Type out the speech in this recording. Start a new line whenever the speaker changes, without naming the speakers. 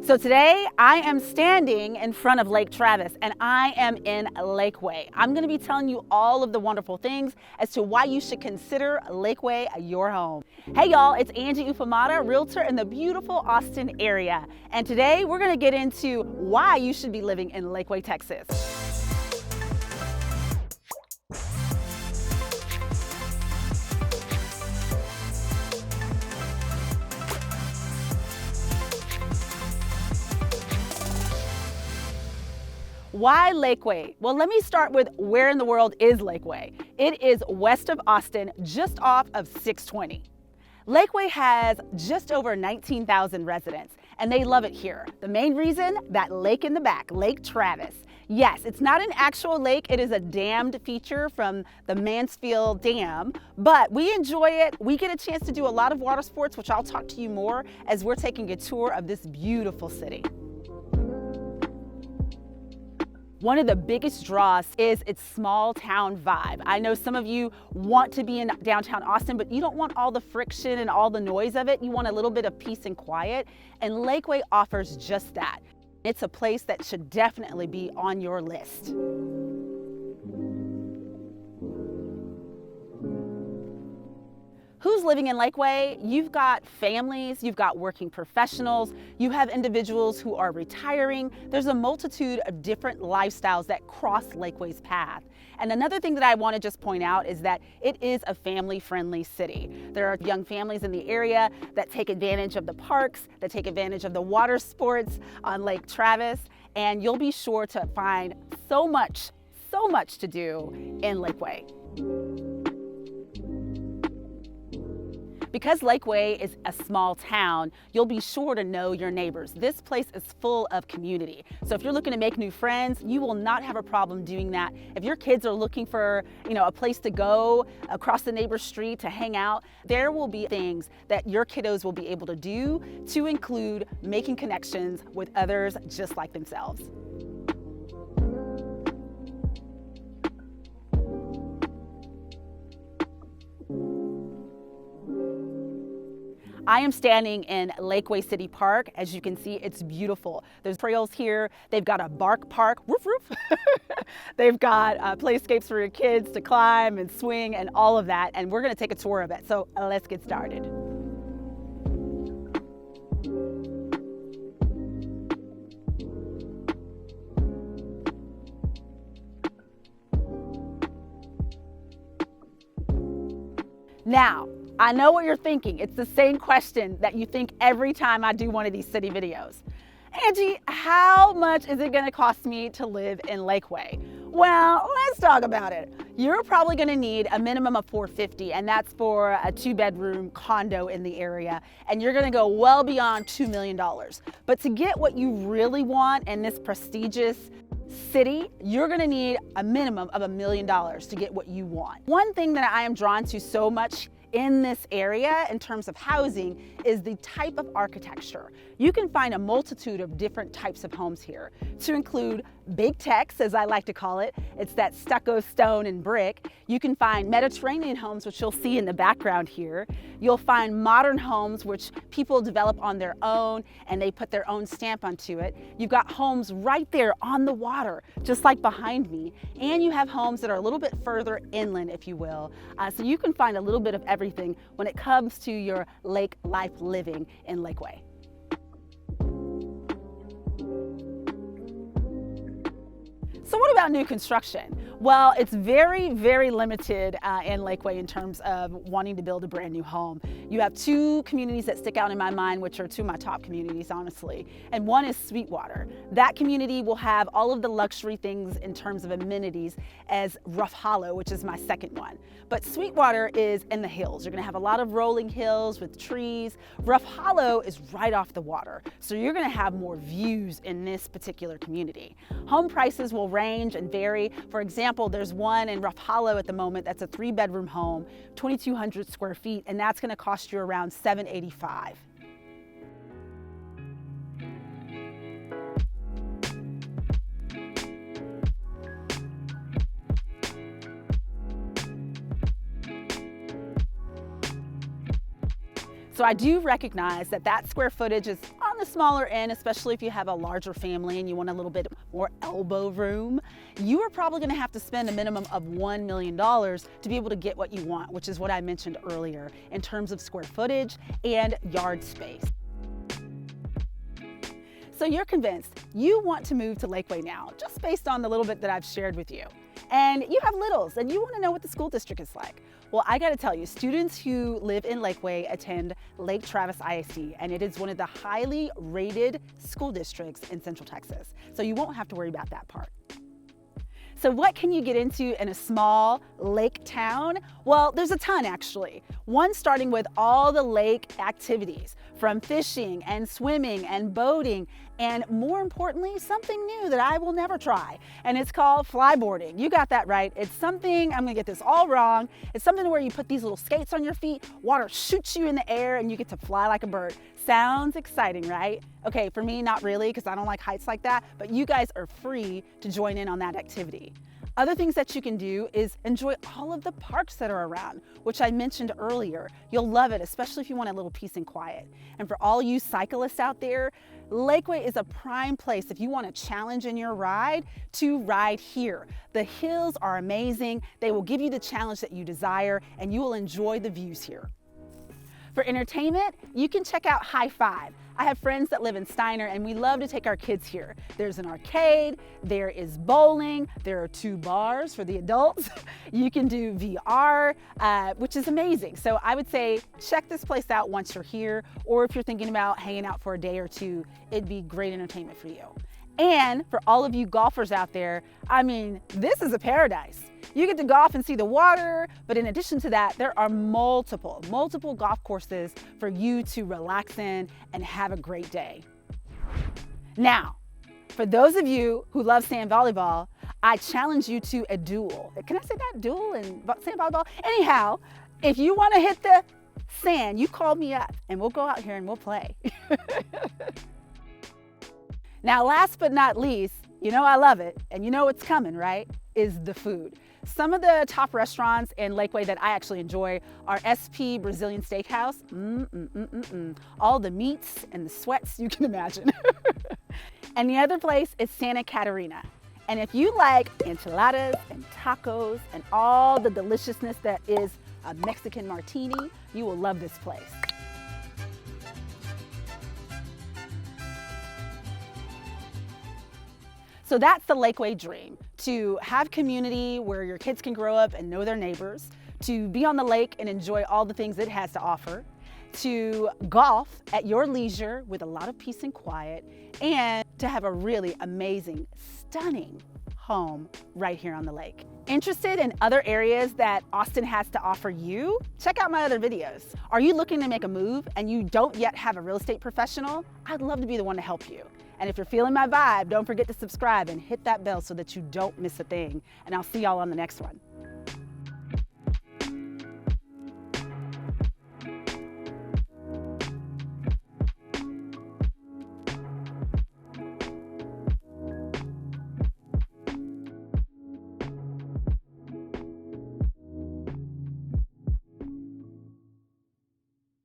So today I am standing in front of Lake Travis and I am in Lakeway. I'm going to be telling you all of the wonderful things as to why you should consider Lakeway your home. Hey y'all, it's Angie Ufomata, Realtor in the beautiful Austin area. And today we're going to get into why you should be living in Lakeway, Texas. Why Lakeway? Well, let me start with where in the world is Lakeway. It is west of Austin, just off of 620. Lakeway has just over 19,000 residents, and they love it here. The main reason, that lake in the back, Lake Travis. Yes, it's not an actual lake, it is a dammed feature from the Mansfield Dam, but we enjoy it. We get a chance to do a lot of water sports, which I'll talk to you more as we're taking a tour of this beautiful city. One of the biggest draws is its small town vibe. I know some of you want to be in downtown Austin, but you don't want all the friction and all the noise of it. You want a little bit of peace and quiet, and Lakeway offers just that. It's a place that should definitely be on your list. Who's living in Lakeway? You've got families, you've got working professionals, you have individuals who are retiring. There's a multitude of different lifestyles that cross Lakeway's path. And another thing that I want to just point out is that it is a family-friendly city. There are young families in the area that take advantage of the parks, that take advantage of the water sports on Lake Travis, and you'll be sure to find so much to do in Lakeway. Because Lakeway is a small town, you'll be sure to know your neighbors. This place is full of community. So if you're looking to make new friends, you will not have a problem doing that. If your kids are looking for, a place to go across the neighbor's street to hang out, there will be things that your kiddos will be able to do to include making connections with others just like themselves. I am standing in Lakeway City Park. As you can see, it's beautiful. There's trails here. They've got a bark park, roof roof. They've got playscapes for your kids to climb and swing and all of that. And we're gonna take a tour of it. So let's get started. Now, I know what you're thinking. It's the same question that you think every time I do one of these city videos. Angie, how much is it gonna cost me to live in Lakeway? Well, let's talk about it. You're probably gonna need a minimum of $450,000, and that's for a 2-bedroom condo in the area. And you're gonna go well beyond $2 million. But to get what you really want in this prestigious city, you're gonna need a minimum of $1 million to get what you want. One thing that I am drawn to so much in this area in terms of housing is the type of architecture. You can find a multitude of different types of homes here, to include big tex, as I like to call it. It's that stucco stone and brick. You can find Mediterranean homes, which you'll see in the background here. You'll find modern homes, which people develop on their own and they put their own stamp onto it. You've got homes right there on the water, just like behind me. And you have homes that are a little bit further inland, if you will. So you can find a little bit of everything when it comes to your lake life living in Lakeway. So what about new construction? Well, it's very, very limited in Lakeway in terms of wanting to build a brand new home. You have two communities that stick out in my mind, which are two of my top communities, honestly. And one is Sweetwater. That community will have all of the luxury things in terms of amenities as Rough Hollow, which is my second one. But Sweetwater is in the hills. You're gonna have a lot of rolling hills with trees. Rough Hollow is right off the water. So you're gonna have more views in this particular community. Home prices will range and vary. For example, there's one in Rough Hollow at the moment that's a 3-bedroom home, 2,200 square feet, and that's gonna cost you around $785,000. So I do recognize that that square footage is on the the smaller end, especially if you have a larger family and you want a little bit more elbow room, you are probably going to have to spend a minimum of $1 million to be able to get what you want, which is what I mentioned earlier in terms of square footage and yard space. So you're convinced you want to move to Lakeway now, just based on the little bit that I've shared with you. And you have littles and you want to know what the school district is like. Well, I got to tell you, students who live in Lakeway attend Lake Travis ISD, and it is one of the highly rated school districts in Central Texas. So you won't have to worry about that part. So what can you get into in a small lake town? Well, there's a ton actually. One starting with all the lake activities, from fishing and swimming and boating, and more importantly, something new that I will never try, and it's called flyboarding. You got that right. It's something, I'm gonna get this all wrong, it's something where you put these little skates on your feet, water shoots you in the air, and you get to fly like a bird. Sounds exciting, right? Okay, for me, not really, because I don't like heights like that, but you guys are free to join in on that activity. Other things that you can do is enjoy all of the parks that are around, which I mentioned earlier. You'll love it, especially if you want a little peace and quiet. And for all you cyclists out there, Lakeway is a prime place if you want a challenge in your ride to ride here. The hills are amazing. They will give you the challenge that you desire, and you will enjoy the views here. For entertainment, you can check out High Five. I have friends that live in Steiner and we love to take our kids here. There's an arcade, there is bowling, there are 2 bars for the adults. You can do VR, which is amazing. So I would say check this place out once you're here, or if you're thinking about hanging out for a day or two, it'd be great entertainment for you. And for all of you golfers out there, I mean, this is a paradise. You get to golf and see the water, but in addition to that, there are multiple golf courses for you to relax in and have a great day. Now, for those of you who love sand volleyball, I challenge you to a duel. Can I say that? Duel and sand volleyball? Anyhow, if you want to hit the sand, you call me up and we'll go out here and we'll play. Now, last but not least, you know I love it, and you know it's coming, right, is the food. Some of the top restaurants in Lakeway that I actually enjoy are SP Brazilian Steakhouse. All the meats and the sweats you can imagine. And the other place is Santa Catarina. And if you like enchiladas and tacos and all the deliciousness that is a Mexican martini, you will love this place. So that's the Lakeway dream, to have community where your kids can grow up and know their neighbors, to be on the lake and enjoy all the things it has to offer, to golf at your leisure with a lot of peace and quiet, and to have a really amazing, stunning home right here on the lake. Interested in other areas that Austin has to offer you? Check out my other videos. Are you looking to make a move and you don't yet have a real estate professional? I'd love to be the one to help you. And if you're feeling my vibe, don't forget to subscribe and hit that bell so that you don't miss a thing. And I'll see y'all on the next one.